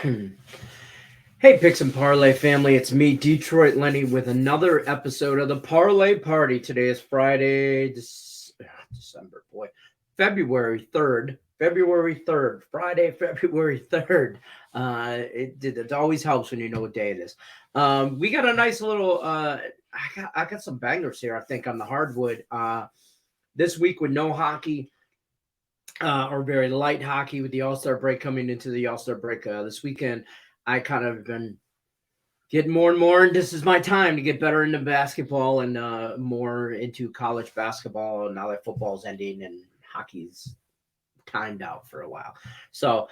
Hey, Picks and Parlay family, it's me, Detroit Lenny, with another episode of the Parlay Party. Today is Friday, December, boy, February 3rd. Friday, February 3rd. It always helps when you know what day it is. We got a nice little, I got some bangers here, I think, on the hardwood. This week with no hockey. Or very light hockey with the All-Star break coming into the All-Star break this weekend. I kind of been getting more and more, and this is my time to get better into basketball and more into college basketball now that football's ending and hockey's timed out for a while. So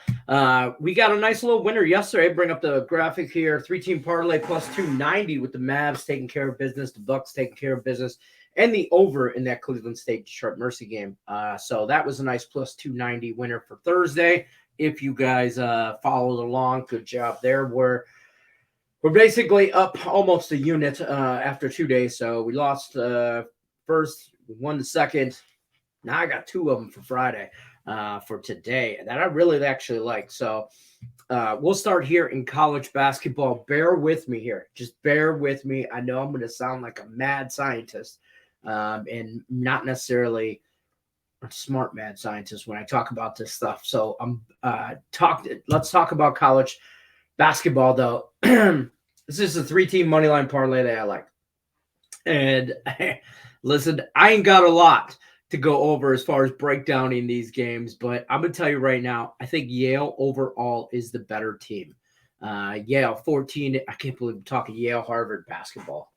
we got a nice little winner yesterday. Bring up the graphic here. 3-team parlay plus 290 with the Mavs taking care of business, the Bucks taking care of business, and the over in that Cleveland State Detroit Mercy game. So that was a nice plus 290 winner for Thursday. If you guys followed along, good job there. We're basically up almost a unit after 2 days. So we lost first, we won the second. Now I got two of them for Friday for today that I really actually like. So we'll start here in college basketball. Bear with me here. Just bear with me. I know I'm going to sound like a mad scientist and not necessarily a smart mad scientist when I talk about this stuff. So let's talk about college basketball, though. This is a 3-team moneyline parlay that I like. And listen, I ain't got a lot to go over as far as breakdowning these games, but I'm going to tell you right now, I think Yale overall is the better team. Yale 14, I can't believe I'm talking Yale Harvard basketball.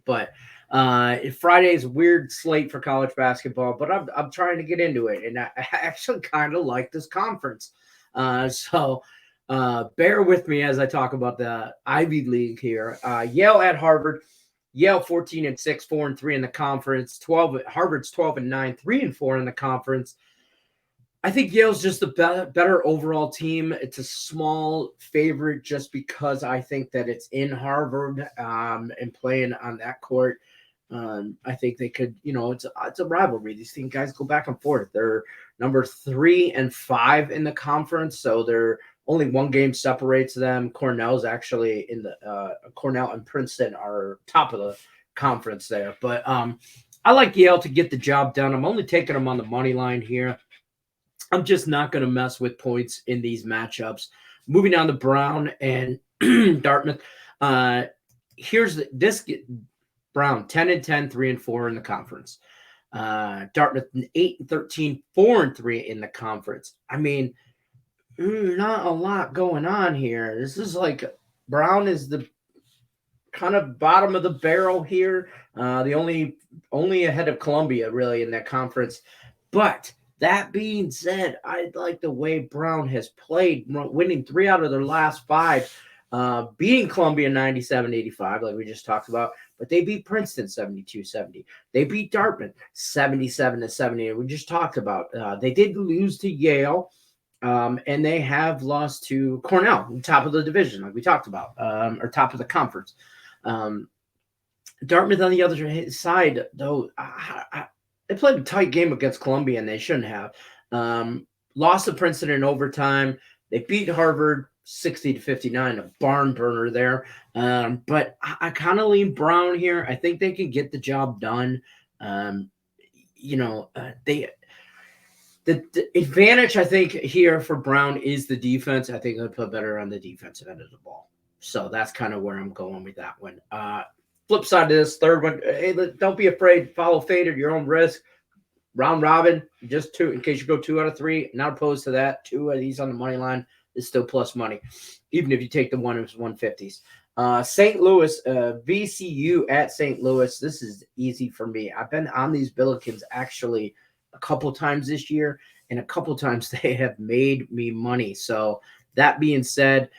But Friday's a weird slate for college basketball, but I'm trying to get into it, and I actually kind of like this conference. So bear with me as I talk about the Ivy League here. Yale at Harvard. Yale 14-6, 4-3 in the conference. Harvard's 12-9, 3-4 in the conference. I think Yale's just the better overall team. It's a small favorite just because I think that it's in Harvard and playing on that court. I think they could, it's a rivalry. These guys go back and forth. They're number 3 and 5 in the conference, so they're only one game separates them. Cornell's actually in the Cornell and Princeton are top of the conference there. But I like Yale to get the job done. I'm only taking them on the money line here. I'm just not going to mess with points in these matchups. Moving on to Brown and Dartmouth. Here's this Brown 10-10, 3-4 in the conference. Dartmouth 8-13, 4-3 in the conference. I mean, not a lot going on here. This is like Brown is the kind of bottom of the barrel here. The only ahead of Columbia really in that conference. But that being said, I like the way Brown has played, winning 3 out of their last 5, beating Columbia 97-85, like we just talked about. But they beat Princeton 72-70. They beat Dartmouth 77-70. We just talked about. They did lose to Yale, and they have lost to Cornell, top of the division, like we talked about, or top of the conference. Dartmouth on the other side, though, they played a tight game against Columbia, and they shouldn't have. Lost to Princeton in overtime. They beat Harvard 60-59, a barn burner there. But I kind of lean Brown here. I think they can get the job done. The advantage, I think, here for Brown is the defense. I think they'll put better on the defensive end of the ball. So that's kind of where I'm going with that one. Flip side of this third one, hey, don't be afraid. Follow fade at your own risk. Round robin, just 2 in case you go 2 out of 3. Not opposed to that. 2 of these on the money line is still plus money, even if you take the 150s. St. Louis, VCU at St. Louis. This is easy for me. I've been on these Billikens actually a couple times this year, and a couple times they have made me money. So that being said,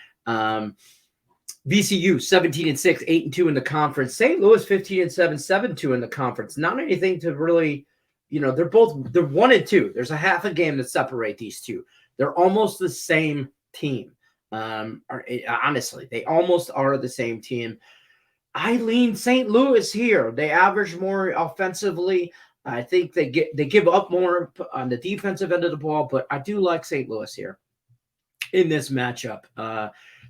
VCU 17-6, 8-2 in the conference. St. Louis 15-7, 7-2 in the conference. Not anything to really, they're 1-2. There's a half a game that separate these two. They're almost the same team. Honestly, they almost are the same team. I lean St. Louis here. They average more offensively. I think they give up more on the defensive end of the ball, but I do like St. Louis here. in this matchup.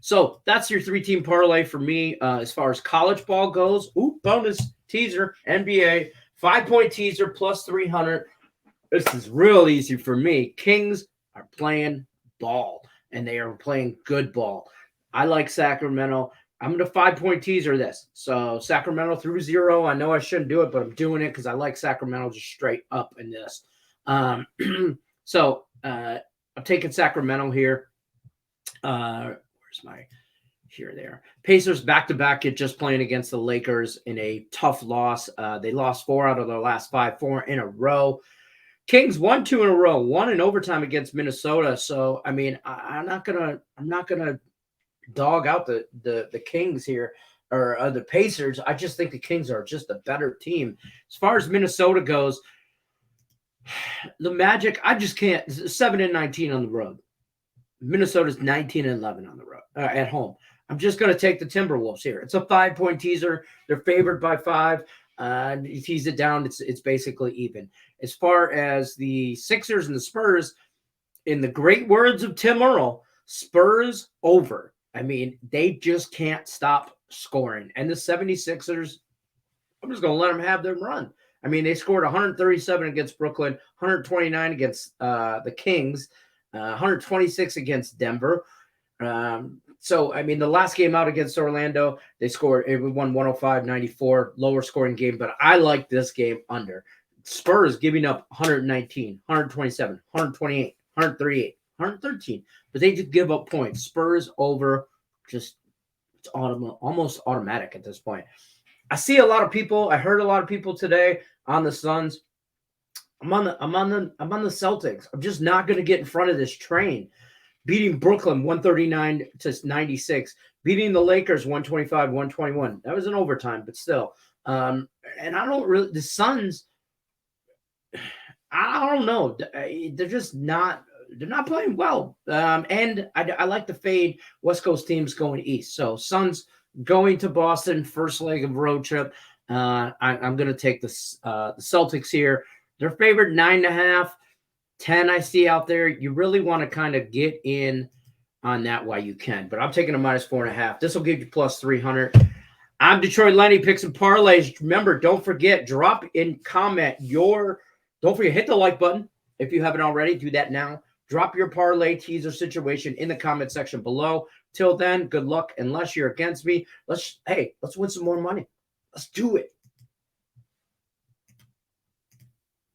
So that's your 3-team parlay for me. As far as college ball goes, bonus teaser, NBA, 5-point teaser plus 300. This is real easy for me. Kings are playing ball, and they are playing good ball. I like Sacramento. I'm going to 5-point teaser this. So Sacramento through 0. I know I shouldn't do it, but I'm doing it because I like Sacramento just straight up in this. So I'm taking Sacramento here. Where's my here there? Pacers back-to-back just playing against the Lakers in a tough loss. They lost 4 out of their last 5, 4 in a row. Kings won 2 in a row, 1 in overtime against Minnesota. So I mean, I'm not gonna dog out the Kings here or the Pacers. I just think the Kings are just a better team. As far as Minnesota goes, the Magic, I just can't. 7-19 on the road. Minnesota's 19-11 on the road at home. I'm just going to take the Timberwolves here. It's a 5-point teaser. They're favored by 5. You tease it down, it's basically even. As far as the Sixers and the Spurs, in the great words of Tim Earl, Spurs over. I mean, they just can't stop scoring. And the 76ers, I'm just going to let them have their run. I mean, they scored 137 against Brooklyn, 129 against the Kings, 126 against Denver. So, I mean, the last game out against Orlando, they won 105-94, lower scoring game. But I like this game under. Spurs giving up 119, 127, 128, 138, 113. But they just give up points. Spurs over, just it's almost automatic at this point. I see a lot of people. I heard a lot of people today on the Suns. I'm on the Celtics. I'm just not going to get in front of this train. Beating Brooklyn 139-96, beating the Lakers 125-121. That was an overtime, but still. And I don't really the Suns. I don't know. They're just not. They're not playing well. And I like the fade West Coast teams going east. So Suns going to Boston, first leg of road trip. I'm going to take the Celtics here. They're favored 9.5. 10 I see out there. You really want to kind of get in on that while you can. But I'm taking a -4.5. This will give you plus 300. I'm Detroit Lenny, picks and parlays. Remember, don't forget, drop in comment don't forget, hit the like button if you haven't already. Do that now. Drop your parlay teaser situation in the comment section below. Till then, good luck. Unless you're against me, let's win some more money. Let's do it.